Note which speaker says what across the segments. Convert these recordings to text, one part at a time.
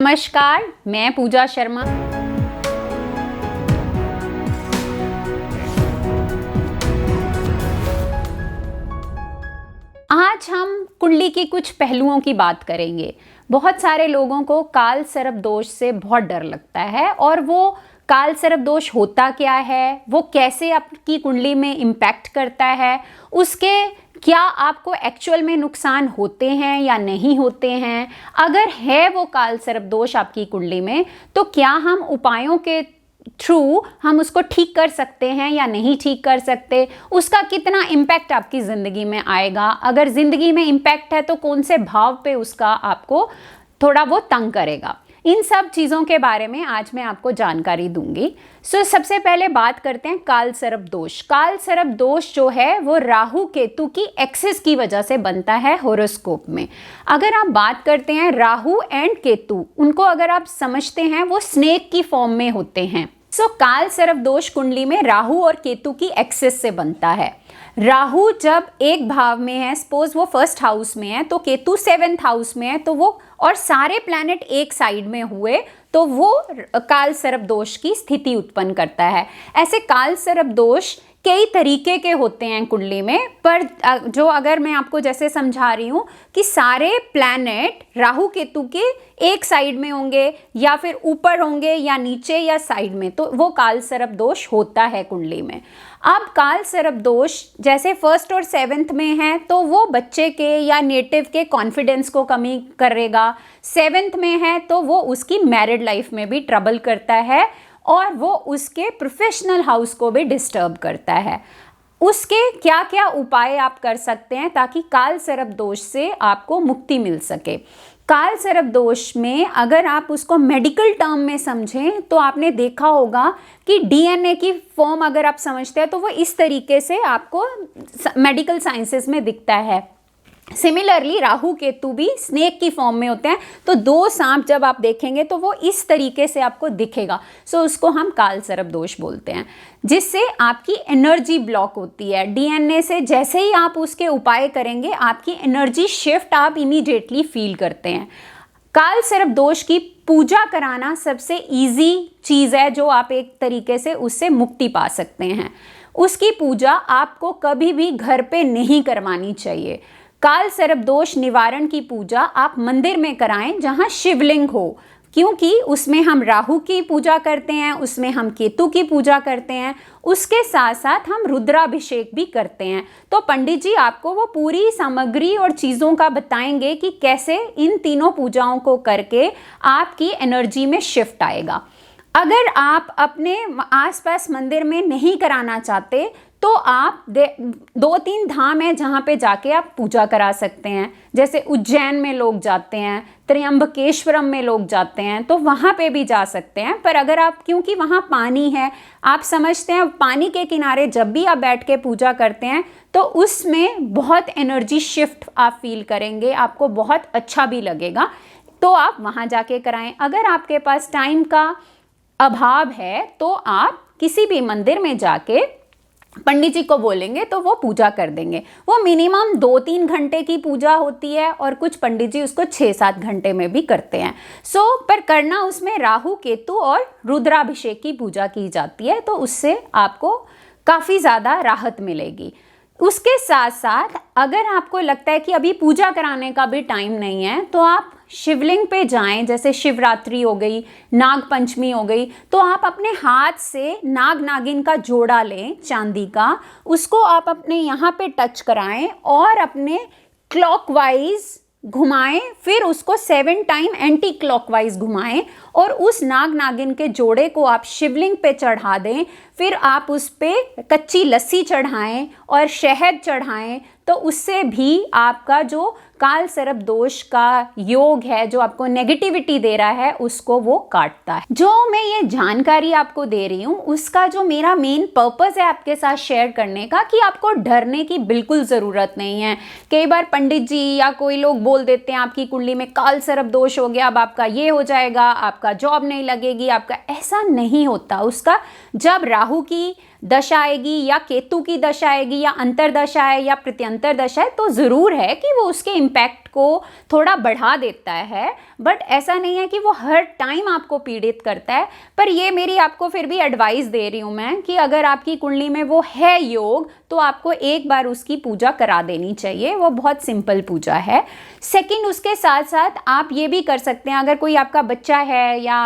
Speaker 1: नमस्कार, मैं पूजा शर्मा। आज हम कुंडली की कुछ पहलुओं की बात करेंगे। बहुत सारे लोगों को काल सर्प दोष से बहुत डर लगता है और वो काल सर्प दोष होता क्या है, वो कैसे आपकी कुंडली में इम्पैक्ट करता है, उसके क्या आपको एक्चुअल में नुकसान होते हैं या नहीं होते हैं, अगर है वो काल सर्प दोष आपकी कुंडली में तो क्या हम उपायों के थ्रू हम उसको ठीक कर सकते हैं या नहीं ठीक कर सकते, उसका कितना इम्पैक्ट आपकी ज़िंदगी में आएगा, अगर ज़िंदगी में इम्पैक्ट है तो कौन से भाव पे उसका आपको थोड़ा वो तंग करेगा। इन सब चीज़ों के बारे में आज मैं आपको जानकारी दूंगी। सबसे पहले बात करते हैं काल सर्प दोष। काल सर्प दोष जो है वो राहु केतु की एक्सिस की वजह से बनता है हॉरोस्कोप में। अगर आप बात करते हैं राहु एंड केतु, उनको अगर आप समझते हैं वो स्नेक की फॉर्म में होते हैं। काल सर्प दोष कुंडली में राहु और केतु की एक्सिस से बनता है। राहु जब एक भाव में है, सपोज वो फर्स्ट हाउस में है, तो केतु सेवेंथ हाउस में है, तो वो और सारे प्लैनेट एक साइड में हुए तो वो काल सर्प दोष की स्थिति उत्पन्न करता है। ऐसे काल सर्प दोष कई तरीके के होते हैं कुंडली में, पर जो अगर मैं आपको जैसे समझा रही हूँ कि सारे प्लैनेट राहु केतु के एक साइड में होंगे या फिर ऊपर होंगे या नीचे या साइड में, तो वो काल सर्प दोष होता है कुंडली में। अब काल सर्प दोष जैसे फर्स्ट और सेवेंथ में है तो वो बच्चे के या नेटिव के कॉन्फिडेंस को कमी करेगा। सेवेंथ में है तो वो उसकी मैरिड लाइफ में भी ट्रबल करता है और वो उसके प्रोफेशनल हाउस को भी डिस्टर्ब करता है। उसके क्या क्या उपाय आप कर सकते हैं ताकि काल सर्प दोष से आपको मुक्ति मिल सके। काल सर्प दोष में अगर आप उसको मेडिकल टर्म में समझें तो आपने देखा होगा कि डीएनए की फॉर्म अगर आप समझते हैं तो वो इस तरीके से आपको मेडिकल साइंसेस में दिखता है। सिमिलरली राहु केतु भी स्नेक की फॉर्म में होते हैं, तो दो सांप जब आप देखेंगे तो वो इस तरीके से आपको दिखेगा। उसको हम काल सर्प दोष बोलते हैं, जिससे आपकी एनर्जी ब्लॉक होती है। डीएनए से जैसे ही आप उसके उपाय करेंगे आपकी एनर्जी शिफ्ट आप इमीडिएटली फील करते हैं। काल सर्प दोष की पूजा कराना सबसे इजी चीज़ है जो आप एक तरीके से उससे मुक्ति पा सकते हैं। उसकी पूजा आपको कभी भी घर पे नहीं करवानी चाहिए। काल सर्प दोष निवारण की पूजा आप मंदिर में कराएं जहां शिवलिंग हो, क्योंकि उसमें हम राहु की पूजा करते हैं, उसमें हम केतु की पूजा करते हैं, उसके साथ साथ हम रुद्राभिषेक भी करते हैं। तो पंडित जी आपको वो पूरी सामग्री और चीज़ों का बताएंगे कि कैसे इन तीनों पूजाओं को करके आपकी एनर्जी में शिफ्ट आएगा। अगर आप अपने आसपास मंदिर में नहीं कराना चाहते तो आप 2-3 धाम है जहाँ पे जाके आप पूजा करा सकते हैं। जैसे उज्जैन में लोग जाते हैं, त्र्यंबकेश्वरम में लोग जाते हैं, तो वहाँ पे भी जा सकते हैं। पर अगर आप, क्योंकि वहाँ पानी है, आप समझते हैं पानी के किनारे जब भी आप बैठ के पूजा करते हैं तो उसमें बहुत एनर्जी शिफ्ट आप फील करेंगे, आपको बहुत अच्छा भी लगेगा, तो आप वहाँ जाके कराएं। अगर आपके पास टाइम का अभाव है तो आप किसी भी मंदिर में जाके पंडित जी को बोलेंगे तो वो पूजा कर देंगे। वो मिनिमम 2-3 घंटे की पूजा होती है और कुछ पंडित जी उसको 6-7 घंटे में भी करते हैं। पर करना उसमें राहु केतु और रुद्राभिषेक की पूजा की जाती है, तो उससे आपको काफ़ी ज़्यादा राहत मिलेगी। उसके साथ साथ अगर आपको लगता है कि अभी पूजा कराने का भी टाइम नहीं है तो आप शिवलिंग पे जाएं, जैसे शिवरात्रि हो गई, नाग पंचमी हो गई, तो आप अपने हाथ से नाग नागिन का जोड़ा लें चांदी का, उसको आप अपने यहाँ पे टच कराएं और अपने क्लॉकवाइज घुमाएं, फिर उसको 7 टाइम एंटी क्लॉकवाइज घुमाएं और उस नाग नागिन के जोड़े को आप शिवलिंग पे चढ़ा दें। फिर आप उस पे कच्ची लस्सी चढ़ाएं और शहद चढ़ाएं, तो उससे भी आपका जो काल सर्प दोष का योग है, जो आपको नेगेटिविटी दे रहा है, उसको वो काटता है। जो मैं ये जानकारी आपको दे रही हूँ उसका जो मेरा मेन पर्पस है आपके साथ शेयर करने का, कि आपको डरने की बिल्कुल ज़रूरत नहीं है। कई बार पंडित जी या कोई लोग बोल देते हैं आपकी कुंडली में काल सर्प दोष हो गया, अब आपका ये हो जाएगा, आपका जॉब नहीं लगेगी, आपका, ऐसा नहीं होता। उसका जब राहु की दशा आएगी या केतु की दशा आएगी या अंतरदशा है या प्रत्यंतर दशा है तो ज़रूर है कि वो उसके इम्पैक्ट को थोड़ा बढ़ा देता है, बट ऐसा नहीं है कि वो हर टाइम आपको पीड़ित करता है। पर ये मेरी आपको फिर भी एडवाइस दे रही हूँ मैं कि अगर आपकी कुंडली में वो है योग, तो आपको एक बार उसकी पूजा करा देनी चाहिए। वो बहुत सिंपल पूजा है। सेकंड, उसके साथ साथ आप ये भी कर सकते हैं, अगर कोई आपका बच्चा है या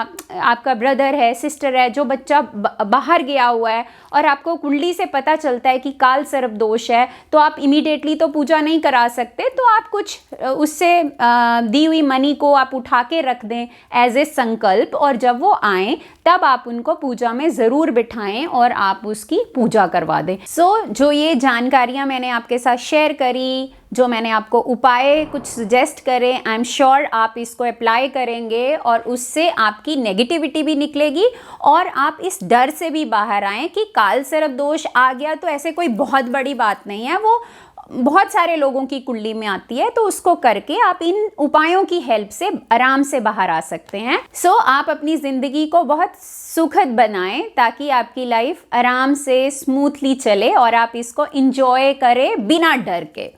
Speaker 1: आपका ब्रदर है, सिस्टर है, जो बच्चा बाहर गया हुआ है और आपको कुंडली से पता चलता है कि काल सर्प दोष है, तो आप इमीडिएटली तो पूजा नहीं करा सकते, तो आप कुछ उससे दी हुई मनी को आप उठा के रख दें एज ए संकल्प, और जब वो आए तब आप उनको पूजा में ज़रूर बिठाएं और आप उसकी पूजा करवा दें। जो ये जानकारियाँ मैंने आपके साथ शेयर करी, जो मैंने आपको उपाय कुछ सजेस्ट करे, आई एम श्योर आप इसको अप्लाई करेंगे और उससे आपकी नेगेटिविटी भी निकलेगी और आप इस डर से भी बाहर आएँ कि काल सर्प दोष आ गया तो ऐसे कोई बहुत बड़ी बात नहीं है, वो बहुत सारे लोगों की कुंडली में आती है, तो उसको करके आप इन उपायों की हेल्प से आराम से बाहर आ सकते हैं। आप अपनी ज़िंदगी को बहुत सुखद बनाएं ताकि आपकी लाइफ आराम से स्मूथली चले और आप इसको एंजॉय करें बिना डर के।